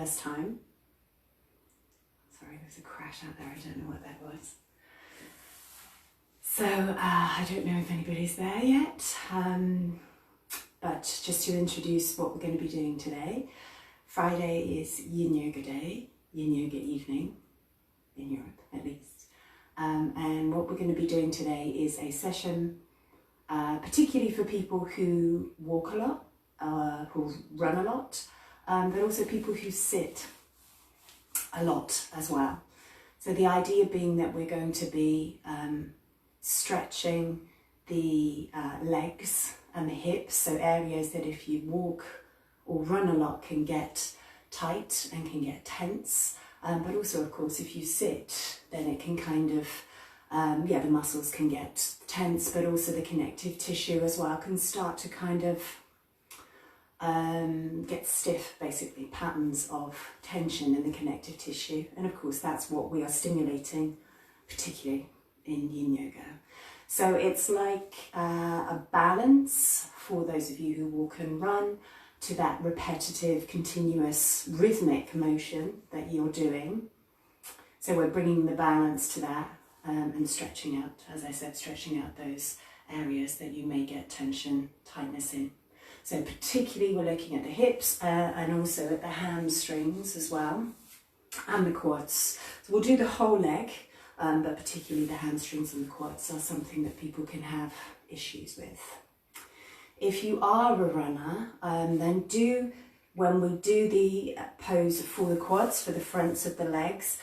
first time. Sorry, there was a crash out there, I don't know what that was. So I don't know if anybody's there yet, but just to introduce what we're going to be doing today. Friday is Yin Yoga Day, Yin Yoga evening, in Europe at least. And what we're going to be doing today is a session particularly for people who walk a lot, who run a lot, but also people who sit a lot as well. So the idea being that we're going to be stretching the legs and the hips, so areas that if you walk or run a lot can get tight and can get tense, but also of course if you sit then it can kind of the muscles can get tense, but also the connective tissue as well can start to kind of get stiff, basically patterns of tension in the connective tissue, and of course that's what we are stimulating particularly in Yin Yoga. So it's like a balance for those of you who walk and run to that repetitive, continuous, rhythmic motion that you're doing. So we're bringing the balance to that and stretching out, as I said, stretching out those areas that you may get tension, tightness in. So particularly we're looking at the hips and also at the hamstrings as well, and the quads. So we'll do the whole leg, but particularly the hamstrings and the quads are something that people can have issues with. If you are a runner, then when we do the pose for the quads, for the fronts of the legs,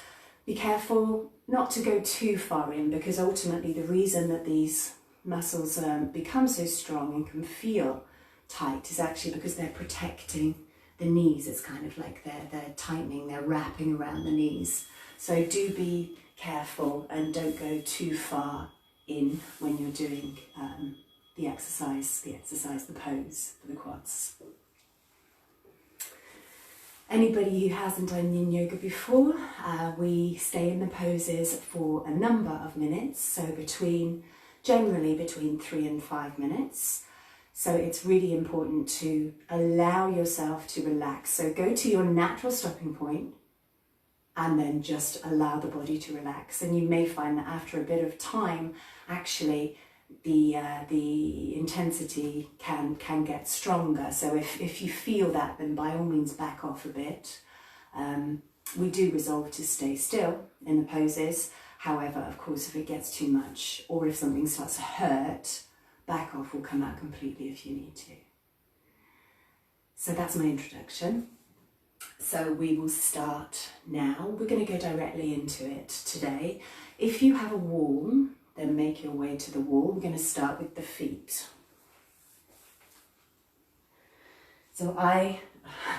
be careful not to go too far in, because ultimately the reason that these muscles become so strong and can feel tight is actually because they're protecting the knees. It's kind of like they're tightening, they're wrapping around the knees. So do be careful and don't go too far in when you're doing the exercise, the pose for the quads. Anybody who hasn't done Yin Yoga before, we stay in the poses for a number of minutes, so generally between 3 and 5 minutes. So it's really important to allow yourself to relax. So go to your natural stopping point and then just allow the body to relax. And you may find that after a bit of time, actually, the intensity can get stronger. So if you feel that, then by all means back off a bit. We do resolve to stay still in the poses. However, of course, if it gets too much or if something starts to hurt, back off or come out completely if you need to. So that's my introduction. So we will start now. We're going to go directly into it today. If you have a wall, then make your way to the wall. We're going to start with the feet. So I'm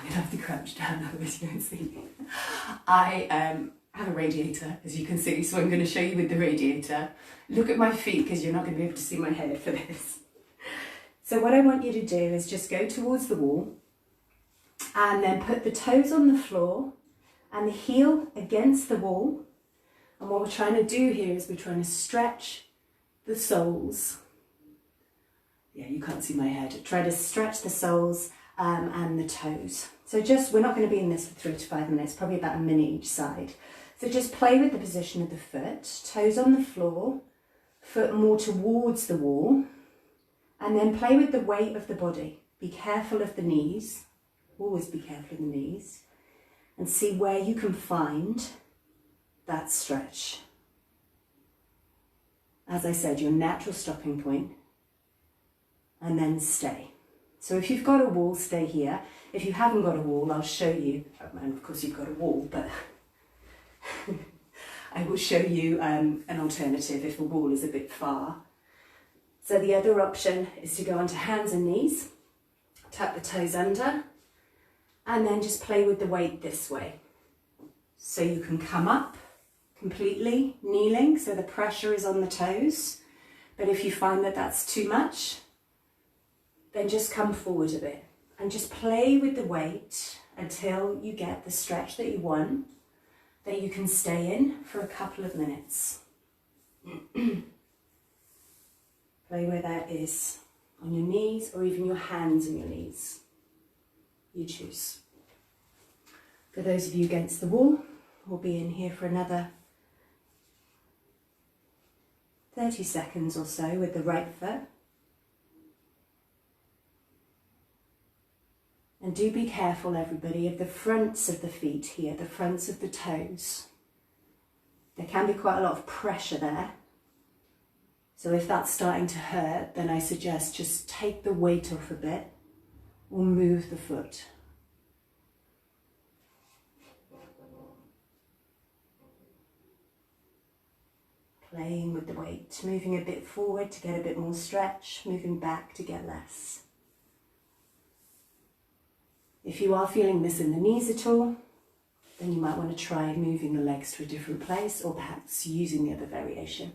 going to have to crouch down, otherwise you won't see me. I have a radiator, as you can see, so I'm going to show you with the radiator. Look at my feet, because you're not going to be able to see my head for this. So what I want you to do is just go towards the wall and then put the toes on the floor and the heel against the wall. And what we're trying to do here is we're trying to stretch the soles. Yeah, you can't see my head. Try to stretch the soles and the toes. So we're not going to be in this for 3 to 5 minutes, probably about a minute each side. So just play with the position of the foot, toes on the floor, foot more towards the wall, and then play with the weight of the body. Be careful of the knees, always be careful of the knees, and see where you can find that stretch. As I said, your natural stopping point, and then stay. So if you've got a wall, stay here. If you haven't got a wall, I'll show you, and of course you've got a wall, but I will show you an alternative if the wall is a bit far. So the other option is to go onto hands and knees, tuck the toes under, and then just play with the weight this way. So you can come up completely kneeling, so the pressure is on the toes. But if you find that that's too much, then just come forward a bit and just play with the weight until you get the stretch that you want, that you can stay in for a couple of minutes. Play where that is, on your knees or even your hands on your knees. You choose. For those of you against the wall, we'll be in here for another 30 seconds or so with the right foot. And do be careful, everybody, of the fronts of the feet here, the fronts of the toes. There can be quite a lot of pressure there. So if that's starting to hurt, then I suggest just take the weight off a bit or move the foot. Playing with the weight, moving a bit forward to get a bit more stretch, moving back to get less. If you are feeling this in the knees at all, then you might want to try moving the legs to a different place or perhaps using the other variation.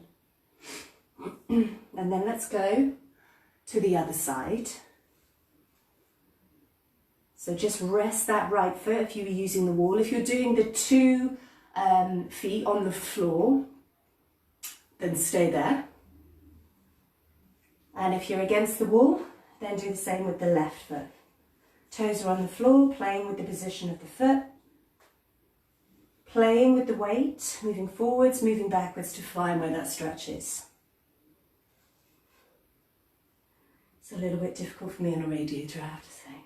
And then let's go to the other side. So just rest that right foot if you were using the wall. If you're doing the two feet on the floor, then stay there. And if you're against the wall, then do the same with the left foot. Toes are on the floor, playing with the position of the foot. Playing with the weight, moving forwards, moving backwards to find where that stretch is. It's a little bit difficult for me on a radiator, I have to say.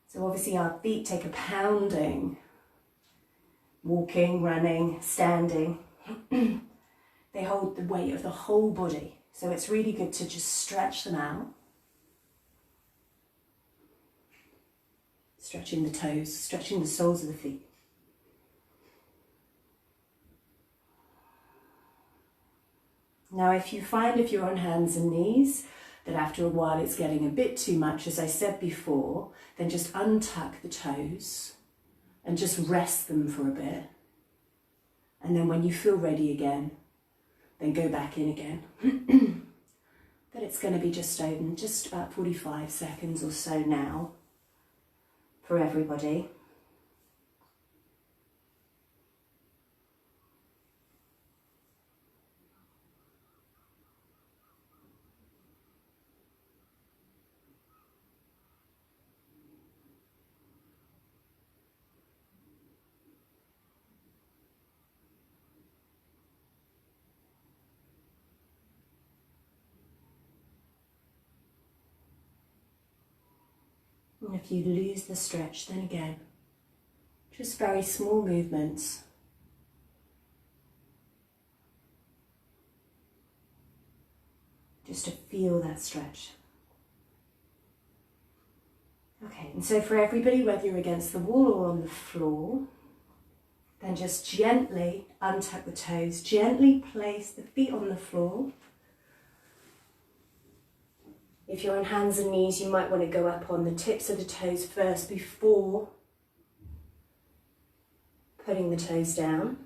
So obviously our feet take a pounding. Walking, running, standing. They hold the weight of the whole body. So it's really good to just stretch them out. Stretching the toes, stretching the soles of the feet. Now if you find if you're on hands and knees that after a while it's getting a bit too much, as I said before, then just untuck the toes and just rest them for a bit. And then when you feel ready again, then go back in again. But it's going to be just about 45 seconds or so now for everybody. And if you lose the stretch, then again, just very small movements. Just to feel that stretch. Okay, and so for everybody, whether you're against the wall or on the floor, then just gently untuck the toes, gently place the feet on the floor. If you're on hands and knees, you might want to go up on the tips of the toes first before putting the toes down.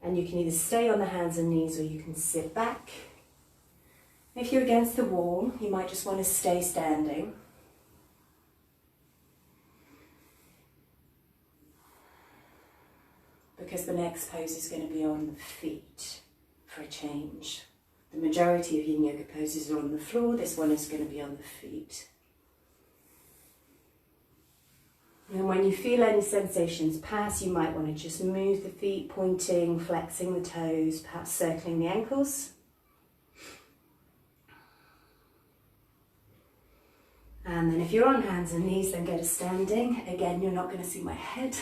And you can either stay on the hands and knees or you can sit back. If you're against the wall, you might just want to stay standing. Because the next pose is going to be on the feet for a change. The majority of Yin Yoga poses are on the floor. This one is going to be on the feet. And when you feel any sensations pass, you might want to just move the feet, pointing, flexing the toes, perhaps circling the ankles. And then if you're on hands and knees, then go to standing. Again, you're not going to see my head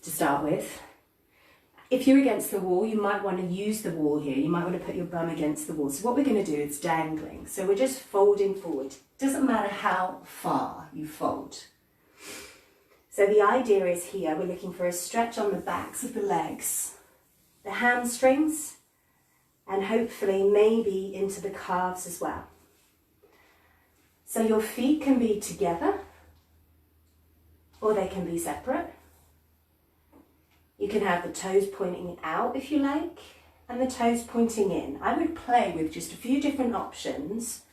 to start with. If you're against the wall, you might want to use the wall here. You might want to put your bum against the wall. So what we're going to do is dangling. So we're just folding forward. Doesn't matter how far you fold. So the idea is here, we're looking for a stretch on the backs of the legs, the hamstrings, and hopefully maybe into the calves as well. So your feet can be together or they can be separate. You can have the toes pointing out if you like, and the toes pointing in. I would play with just a few different options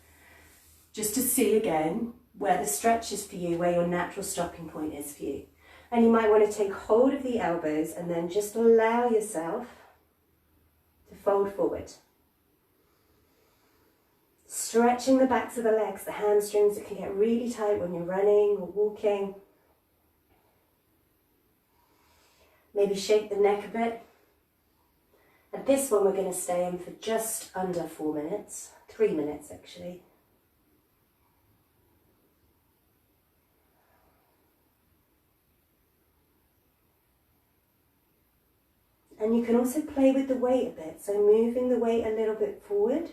just to see again where the stretch is for you, where your natural stopping point is for you. And you might want to take hold of the elbows and then just allow yourself to fold forward. Stretching the backs of the legs, the hamstrings that can get really tight when you're running or walking. Maybe shake the neck a bit. And this one we're going to stay in for just under 4 minutes, 3 minutes actually. And you can also play with the weight a bit, so moving the weight a little bit forward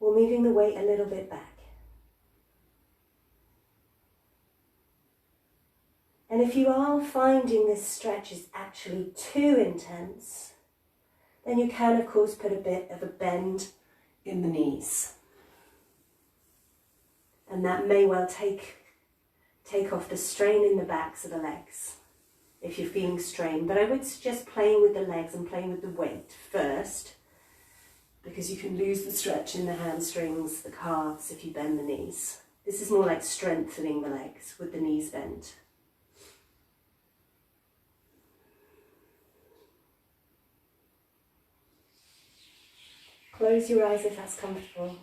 or moving the weight a little bit back. And if you are finding this stretch is actually too intense, then you can of course put a bit of a bend in the knees. And that may well take off the strain in the backs of the legs if you're feeling strained. But I would suggest playing with the legs and playing with the weight first, because you can lose the stretch in the hamstrings, the calves if you bend the knees. This is more like strengthening the legs with the knees bent. Close your eyes if that's comfortable.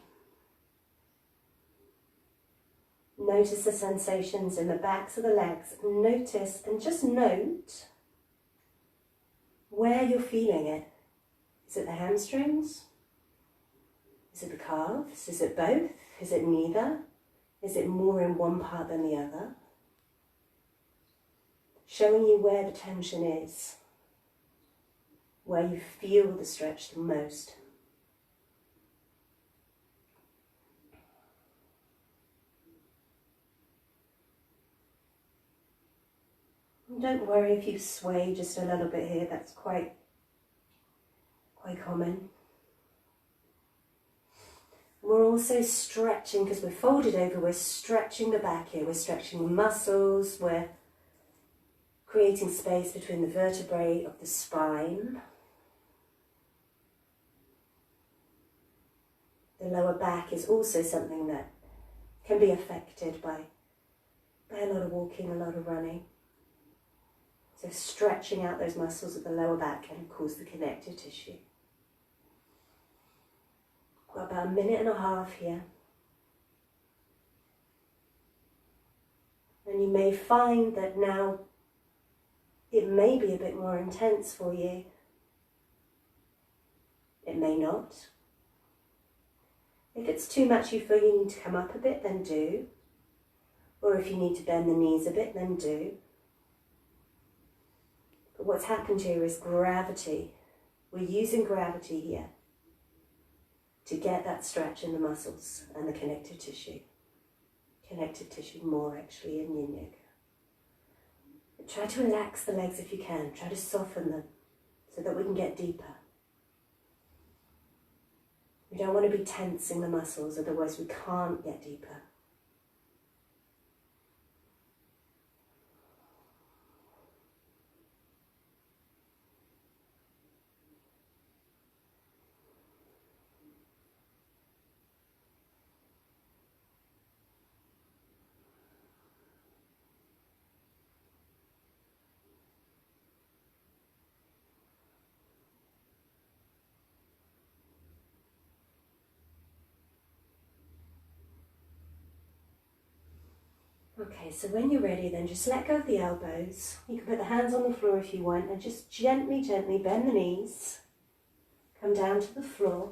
Notice the sensations in the backs of the legs. Notice and just note where you're feeling it. Is it the hamstrings? Is it the calves? Is it both? Is it neither? Is it more in one part than the other? Showing you where the tension is, where you feel the stretch the most. Don't worry if you sway just a little bit here, that's quite common. We're also stretching, because we're folded over, we're stretching the back here, we're stretching the muscles, we're creating space between the vertebrae of the spine. The lower back is also something that can be affected by a lot of walking, a lot of running. So stretching out those muscles at the lower back can cause the connective tissue. Got about 1.5 minutes here. And you may find that now it may be a bit more intense for you. It may not. If it's too much, you feel you need to come up a bit, then do. Or if you need to bend the knees a bit, then do. But what's happened here is gravity. We're using gravity here to get that stretch in the muscles and the connective tissue. Connective tissue more actually in Yin Yoga. But try to relax the legs if you can. Try to soften them so that we can get deeper. We don't want to be tensing the muscles, otherwise we can't get deeper. Okay, so when you're ready then just let go of the elbows. You can put the hands on the floor if you want and just gently, gently bend the knees. Come down to the floor.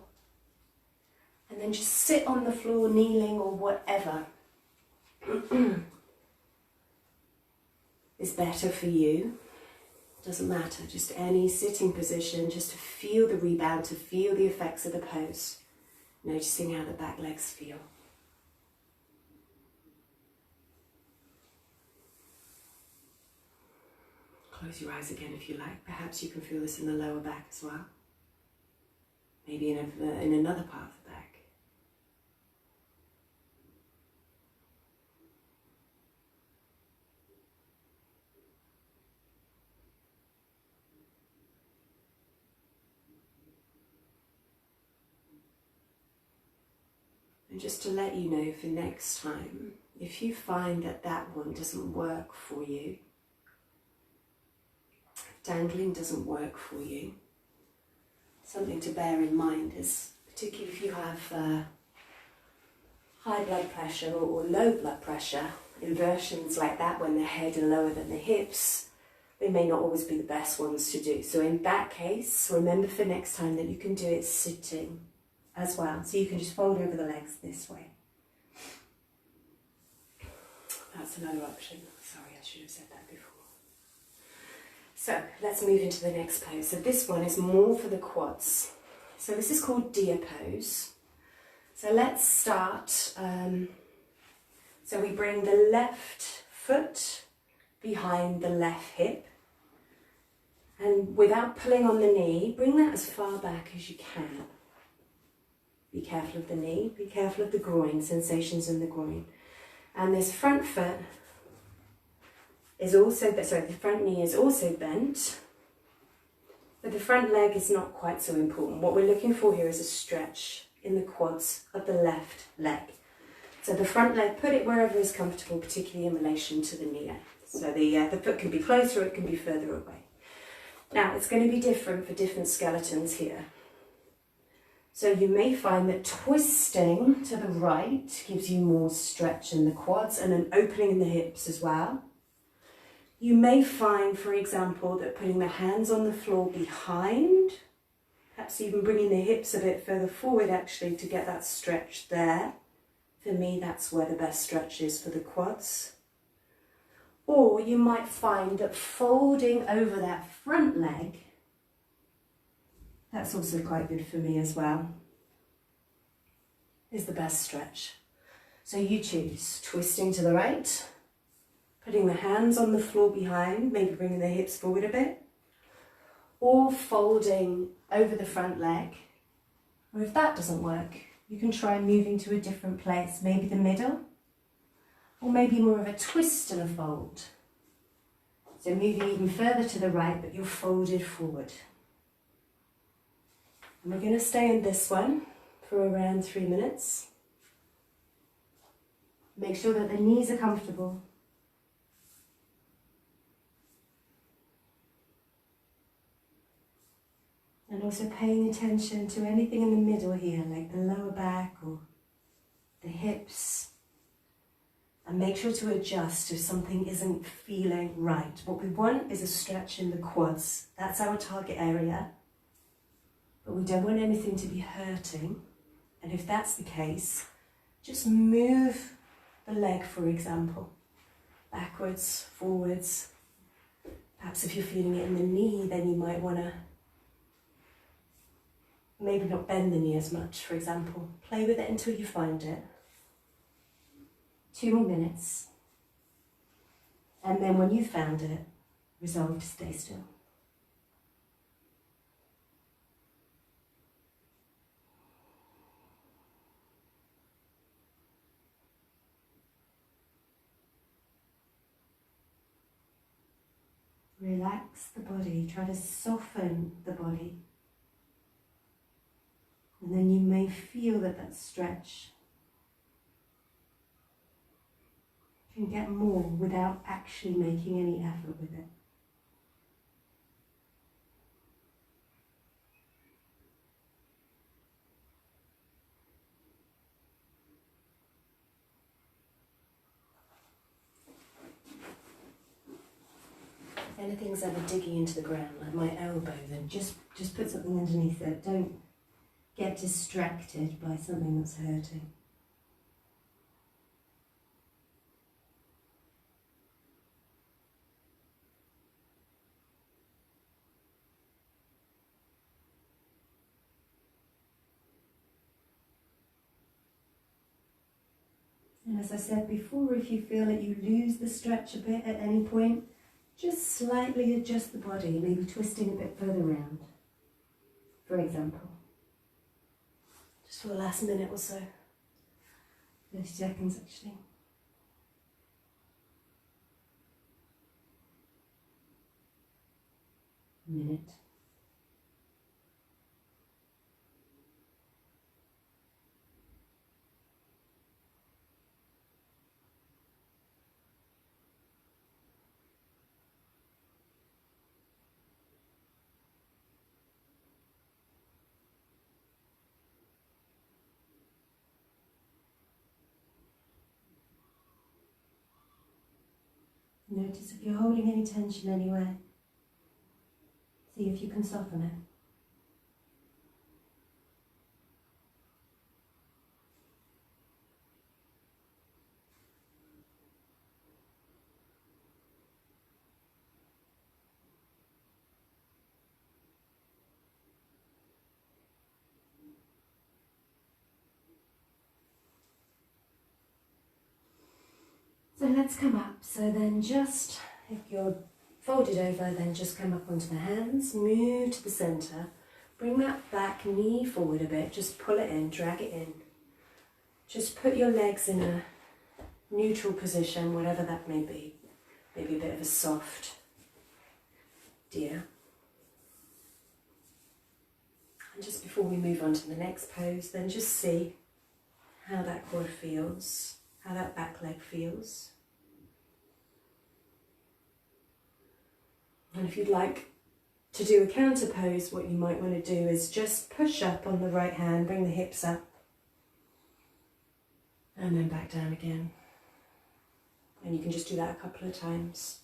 And then just sit on the floor, kneeling or whatever is better for you. Doesn't matter, just any sitting position, just to feel the rebound, to feel the effects of the pose. Noticing how the back legs feel. Close your eyes again if you like. Perhaps you can feel this in the lower back as well. Maybe in another part of the back. And just to let you know for next time, if you find that that one doesn't work for you, dangling doesn't work for you, something to bear in mind is particularly if you have high blood pressure or low blood pressure, inversions like that when the head are lower than the hips, they may not always be the best ones to do. So in that case, remember for next time that you can do it sitting as well. So you can just fold over the legs this way. That's another option. Sorry, I should have said that before. So let's move into the next pose. So this one is more for the quads. So this is called deer pose. So let's start. So we bring the left foot behind the left hip. And without pulling on the knee, bring that as far back as you can. Be careful of the knee, be careful of the groin, sensations in the groin. And this front foot is also, the front knee is also bent, but the front leg is not quite so important. What we're looking for here is a stretch in the quads of the left leg. So the front leg, put it wherever is comfortable, particularly in relation to the knee. So the foot can be closer, or it can be further away. Now, it's going to be different for different skeletons here. So you may find that twisting to the right gives you more stretch in the quads and an opening in the hips as well. You may find, for example, that putting the hands on the floor behind, perhaps even bringing the hips a bit further forward actually to get that stretch there. For me, that's where the best stretch is for the quads. Or you might find that folding over that front leg, that's also quite good for me as well, is the best stretch. So you choose twisting to the right, putting the hands on the floor behind, maybe bringing the hips forward a bit, or folding over the front leg. Or if that doesn't work, you can try moving to a different place, maybe the middle, or maybe more of a twist and a fold. So moving even further to the right, but you're folded forward. And we're going to stay in this one for around 3 minutes. Make sure that the knees are comfortable. And also paying attention to anything in the middle here, like the lower back or the hips. And make sure to adjust if something isn't feeling right. What we want is a stretch in the quads. That's our target area. But we don't want anything to be hurting. And if that's the case, just move the leg, for example, backwards, forwards. Perhaps if you're feeling it in the knee, then you might want to maybe not bend the knee as much, for example. Play with it until you find it. 2 more minutes. And then when you've found it, resolve to stay still. Relax the body, try to soften the body. And then you may feel that stretch can get more without actually making any effort with it. If anything's ever digging into the ground, like my elbow, then just put something underneath it. Don't get distracted by something that's hurting. And as I said before, if you feel that you lose the stretch a bit at any point, just slightly adjust the body, maybe twisting a bit further round, for example. Just for the last minute or so. 30 seconds actually. Minute. Notice if you're holding any tension anywhere. See if you can soften it. So let's come up. So then just, if you're folded over, then just come up onto the hands, move to the centre, bring that back knee forward a bit, just pull it in, drag it in. Just put your legs in a neutral position, whatever that may be. Maybe a bit of a soft deer. And just before we move on to the next pose, then just see how that quad feels, how that back leg feels. And if you'd like to do a counter pose, what you might want to do is just push up on the right hand, bring the hips up, and then back down again. And you can just do that a couple of times.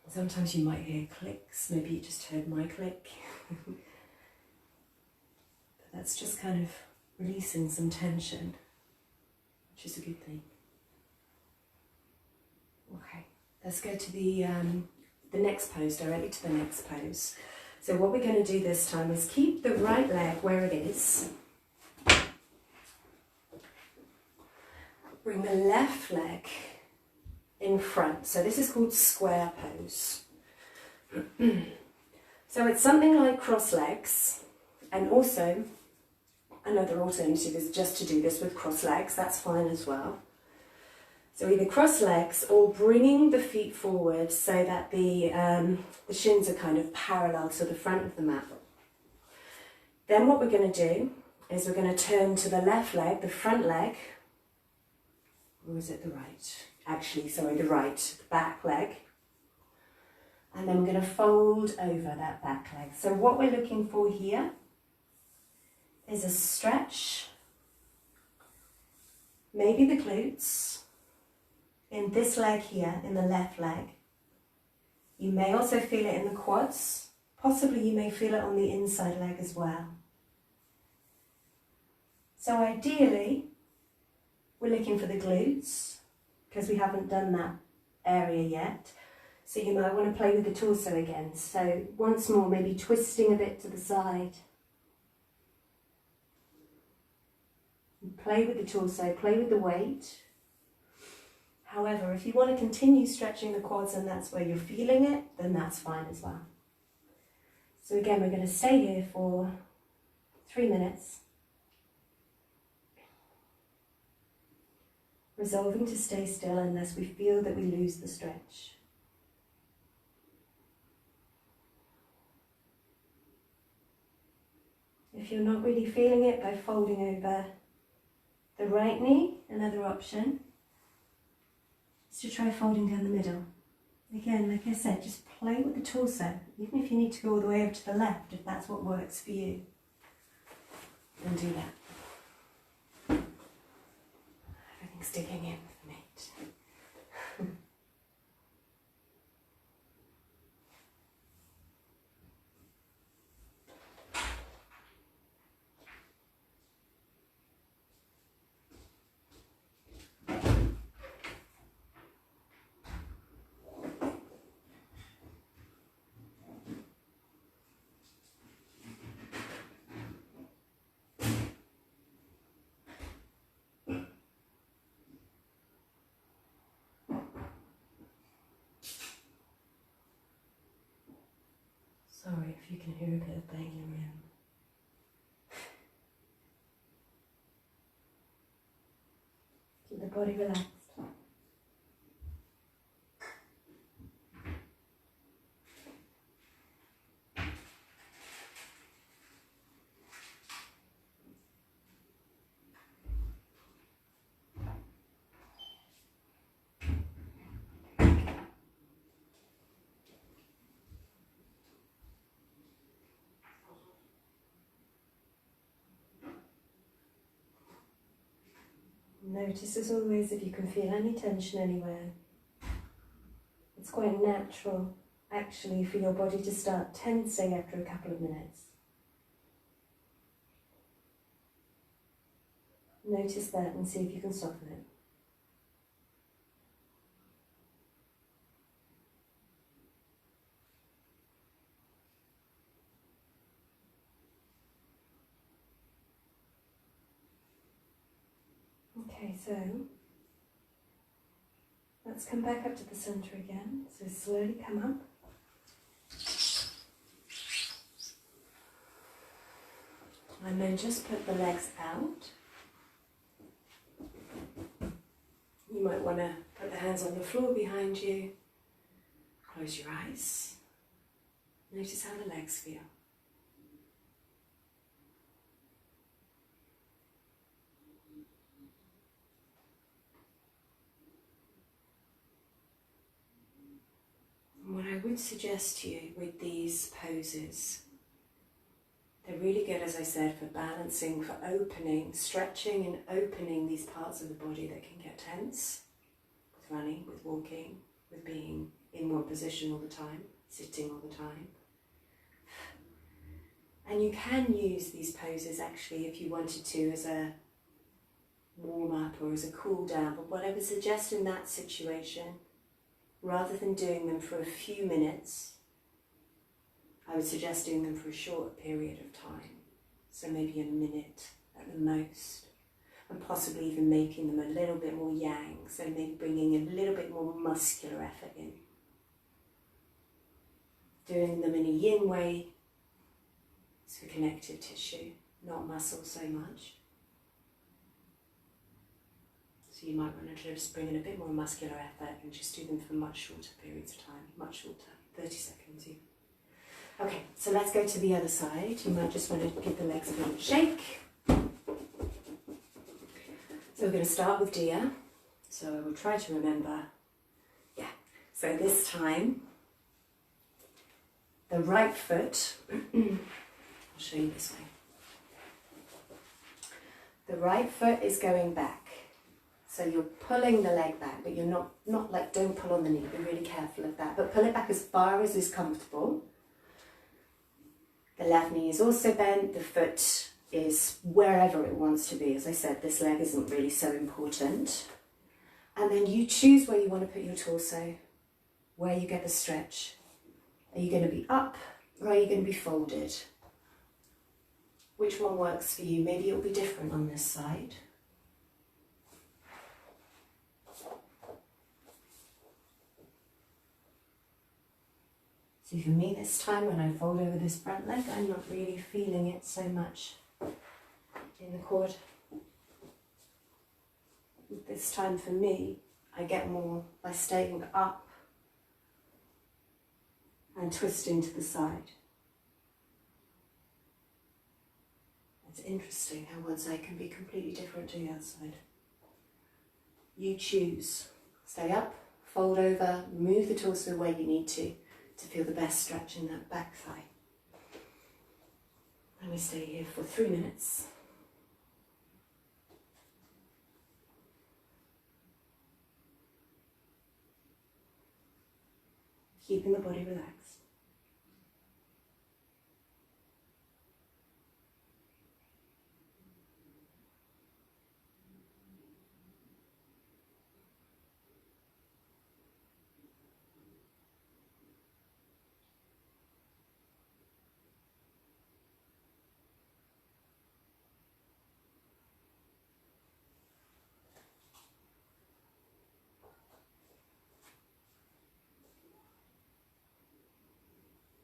Sometimes you might hear clicks, maybe you just heard my click. But that's just kind of releasing some tension, which is a good thing. Okay. Let's go to the next pose, directly to the next pose. So what we're going to do this time is keep the right leg where it is. Bring the left leg in front. So this is called square pose. So it's something like cross legs, and also another alternative is just to do this with cross legs. That's fine as well. So either cross legs or bringing the feet forward so that the shins are kind of parallel to the front of the mat. Then what we're going to do is we're going to turn to the left leg, the front leg, or is it the right? Actually, sorry, the right, the back leg. And then we're going to fold over that back leg. So what we're looking for here is a stretch, maybe the glutes, in this leg here, in the left leg. You may also feel it in the quads. Possibly you may feel it on the inside leg as well. So ideally, we're looking for the glutes, because we haven't done that area yet. So you might want to play with the torso again. So once more, maybe twisting a bit to the side. Play with the torso, play with the weight. However, if you want to continue stretching the quads and that's where you're feeling it, then that's fine as well. So again, we're going to stay here for 3 minutes. Resolving to stay still unless we feel that we lose the stretch. If you're not really feeling it, by folding over the right knee, another option is to try folding down the middle. Again, like I said, just play with the torso, even if you need to go all the way over to the left, if that's what works for you, then do that. Everything's digging in for me. Sorry if you can hear a bit of banging around. Keep the body relaxed. Notice as always if you can feel any tension anywhere. It's quite natural actually for your body to start tensing after a couple of minutes. Notice that and see if you can soften it. Okay, so let's come back up to the center again. So slowly come up. And then just put the legs out. You might want to put the hands on the floor behind you. Close your eyes. Notice how the legs feel. And what I would suggest to you with these poses, they're really good, as I said, for balancing, for opening, stretching and opening these parts of the body that can get tense with running, with walking, with being in one position all the time, sitting all the time. And you can use these poses actually if you wanted to as a warm-up or as a cool-down, but what I would suggest in that situation, rather than doing them for a few minutes, I would suggest doing them for a short period of time. So maybe a minute at the most, and possibly even making them a little bit more yang, so maybe bringing a little bit more muscular effort in. Doing them in a yin way is for connective tissue, not muscle so much. So you might want to just bring in a bit more muscular effort and just do them for much shorter periods of time, much shorter, 30 seconds even. Okay, so let's go to the other side. You might just want to give the legs a little shake. So we're going to start with Dia. So I will try to remember. Yeah, so this time, the right foot, I'll show you this way. The right foot is going back. So you're pulling the leg back, but you're not like, don't pull on the knee, be really careful of that. But pull it back as far as is comfortable. The left knee is also bent, the foot is wherever it wants to be. As I said, this leg isn't really so important. And then you choose where you want to put your torso, where you get the stretch. Are you going to be up or are you going to be folded? Which one works for you? Maybe it'll be different on this side. So for me this time, when I fold over this front leg, I'm not really feeling it so much in the quad. This time for me, I get more by staying up and twisting to the side. It's interesting how one side can be completely different to the other side. You choose. Stay up, fold over, move the torso where you need to feel the best stretch in that back thigh. And we stay here for 3 minutes. Keeping the body relaxed.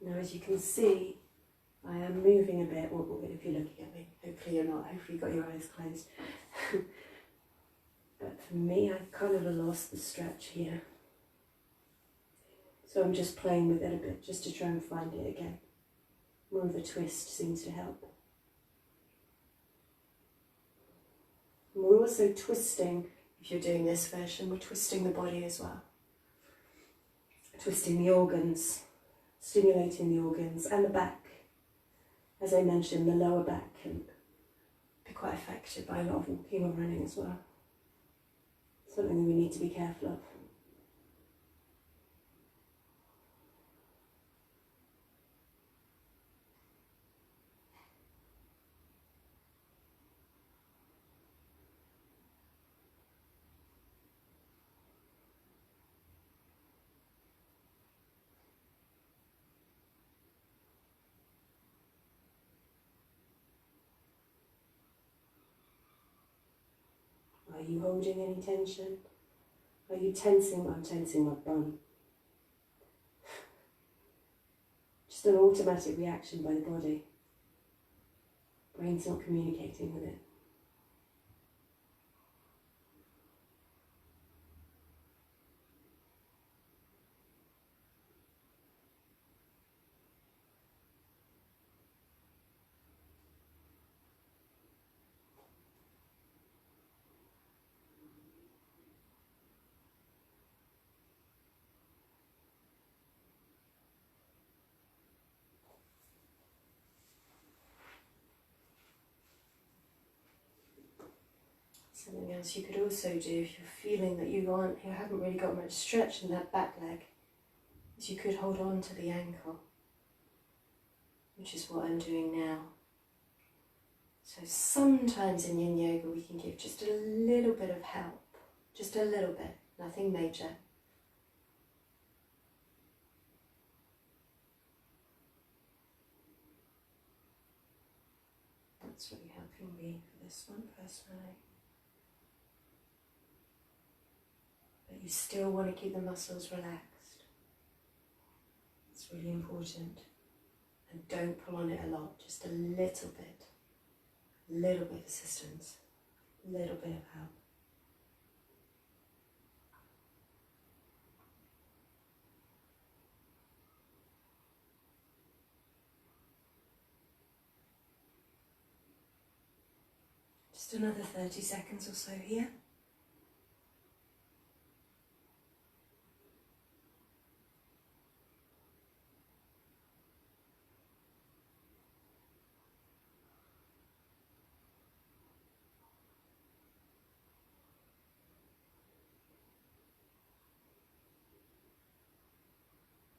Now, as you can see, I am moving a bit, well, if you're looking at me. Hopefully you're not, hopefully you've got your eyes closed. But for me, I've kind of lost the stretch here. So I'm just playing with it a bit, just to try and find it again. More of a twist seems to help. And we're also twisting, if you're doing this version, we're twisting the body as well. Twisting the organs. Stimulating the organs and the back. As I mentioned, the lower back can be quite affected by a lot of walking or running as well. something that we need to be careful of. Are you holding any tension? Are you tensing? I'm tensing my bum. Just an automatic reaction by the body. Brain's not communicating with it. Something else you could also do if you're feeling that you haven't really got much stretch in that back leg is you could hold on to the ankle, which is what I'm doing now. So sometimes in Yin Yoga we can give just a little bit of help, just a little bit, nothing major. That's really helping me for this one personally. But you still want to keep the muscles relaxed. It's really important. And don't pull on it a lot, just a little bit. A little bit of assistance, a little bit of help. Just another 30 seconds or so here.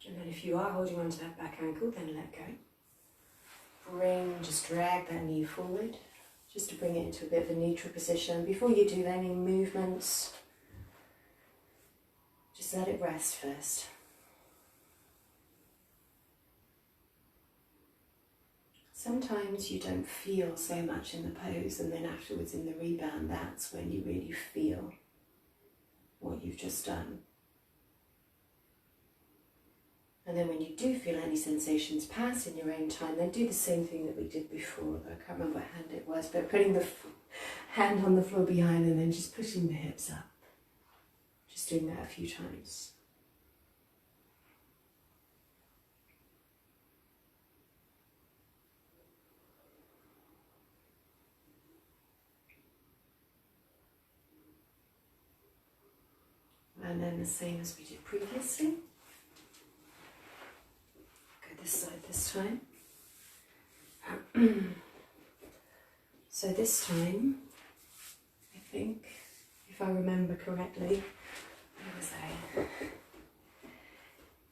And then if you are holding on to that back ankle, then let go. Just drag that knee forward, just to bring it into a bit of a neutral position. Before you do any movements, just let it rest first. Sometimes you don't feel so much in the pose, and then afterwards in the rebound, that's when you really feel what you've just done. And then when you do feel any sensations pass in your own time, then do the same thing that we did before. I can't remember what hand it was, but putting the hand on the floor behind and then just pushing the hips up. Just doing that a few times. And then the same as we did previously. This side this time. So this time, I think, if I remember correctly, where was I?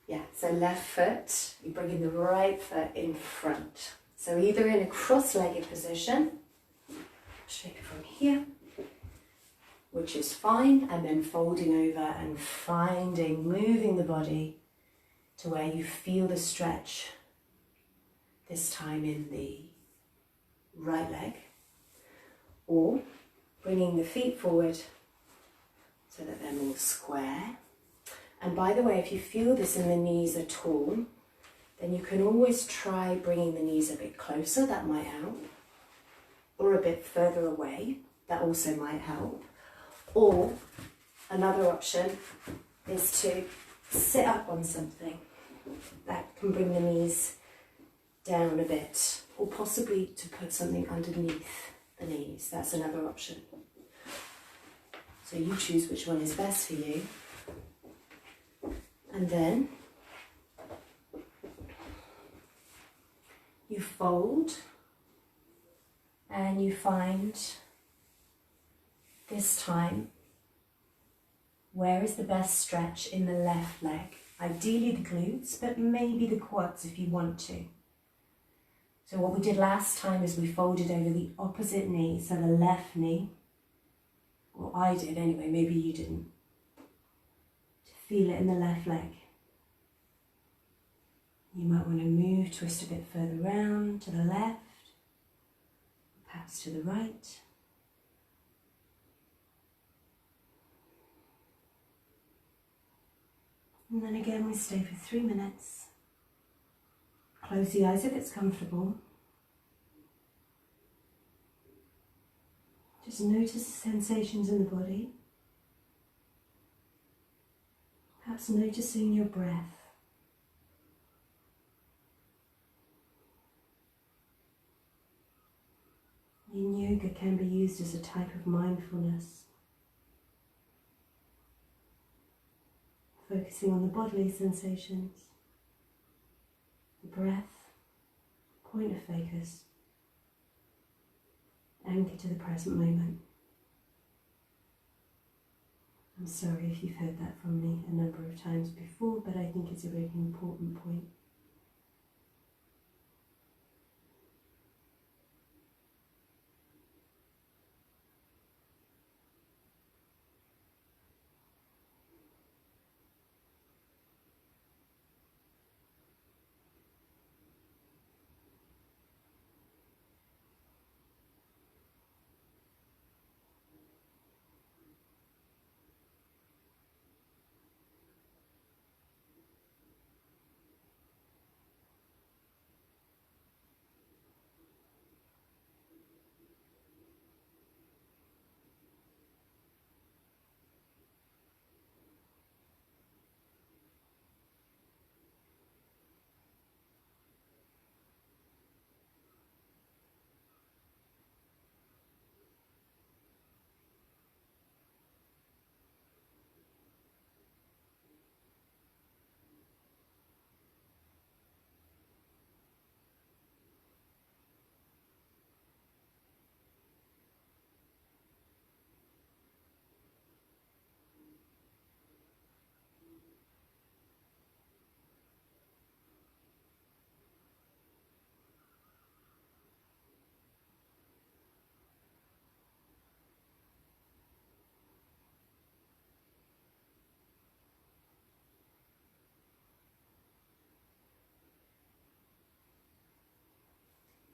Yeah, so left foot, you bring in the right foot in front. So either in a cross-legged position, shape it from here, which is fine, and then folding over and moving the body to where you feel the stretch, this time in the right leg, or bringing the feet forward so that they're more square. And by the way, if you feel this in the knees at all, then you can always try bringing the knees a bit closer, that might help, or a bit further away, that also might help. Or another option is to sit up on something. That can bring the knees down a bit, or possibly to put something underneath the knees. That's another option. So you choose which one is best for you. And then you fold and you find this time Where is the best stretch in the left leg? Ideally the glutes, but maybe the quads if you want to. So what we did last time is we folded over the opposite knee, so the left knee, well I did anyway, maybe you didn't, to feel it in the left leg. You might want to move, twist a bit further round to the left, perhaps to the right. And then again we stay for 3 minutes. Close the eyes if it's comfortable. Just notice the sensations in the body. Perhaps noticing your breath. Yin Yoga can be used as a type of mindfulness, focusing on the bodily sensations, the breath, point of focus, anchor to the present moment. I'm sorry if you've heard that from me a number of times before, but I think it's a really important point.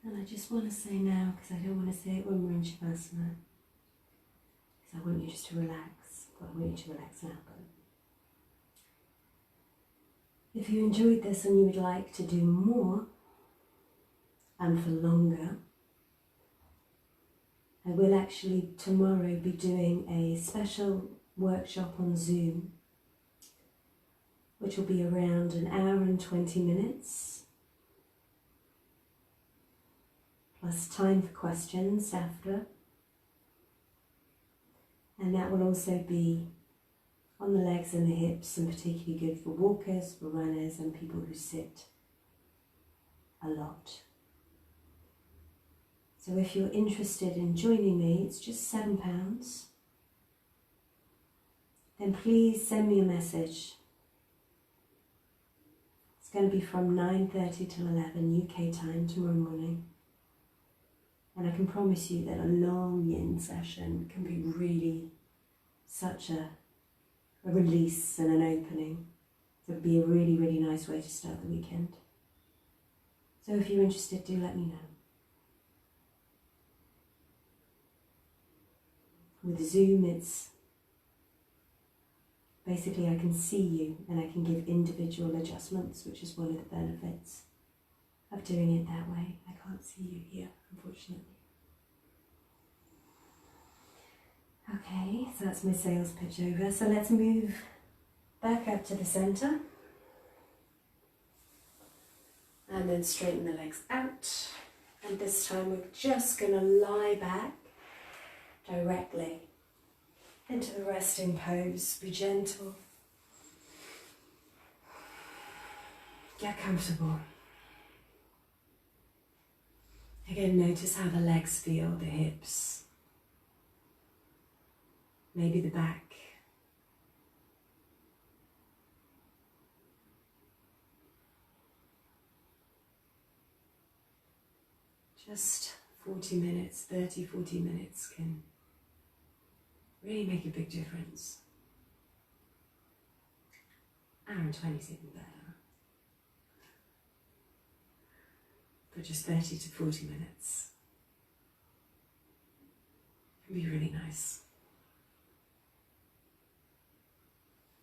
And I just want to say now, because I don't want to say it when we're in Shavasana, because I want you just to relax. Well, I want you to relax now, but if you enjoyed this and you would like to do more, and for longer, I will actually tomorrow be doing a special workshop on Zoom, which will be around 1 hour and 20 minutes. Plus time for questions after. And that will also be on the legs and the hips, and particularly good for walkers, for runners, and people who sit a lot. So if you're interested in joining me, it's just £7. Then please send me a message. It's going to be from 9:30 till 11 UK time tomorrow morning. And I can promise you that a long yin session can be really such a release and an opening. So it would be a really, really nice way to start the weekend. So if you're interested, do let me know. With Zoom, it's basically I can see you and I can give individual adjustments, which is one of the benefits of doing it that way. I can't see you here, unfortunately. Okay, so that's my sales pitch over. So let's move back up to the centre. And then straighten the legs out. And this time we're just going to lie back directly into the resting pose. Be gentle. Get comfortable. Again, notice how the legs feel, the hips, maybe the back, Just 40 minutes, 30, 40 minutes can really make a big difference. Hour and 20 is even better. But just 30 to 40 minutes can be really nice.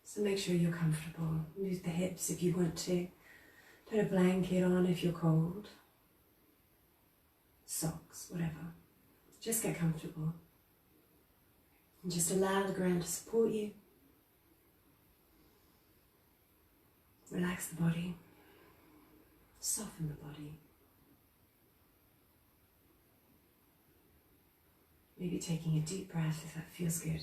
So make sure you're comfortable. Move the hips if you want to. Put a blanket on if you're cold. Socks, whatever. Just get comfortable. And just allow the ground to support you. Relax the body. Soften the body. Maybe taking a deep breath if that feels good.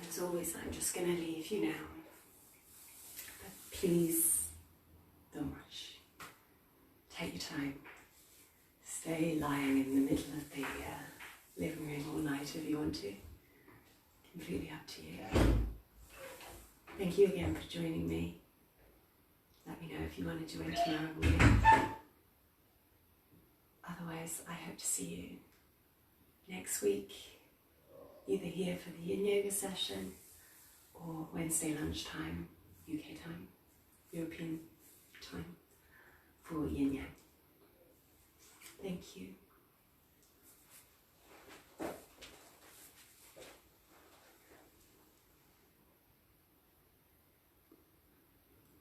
As always, I'm just going to leave you now. But please don't rush. Take your time. Stay lying in the middle of the living room all night if you want to. Completely up to you. Thank you again for joining me. Let me know if you want to join tomorrow morning. Otherwise, I hope to see you next week. Either here for the Yin Yoga session or Wednesday lunchtime, UK time, European time, for Yin Yang. Thank you.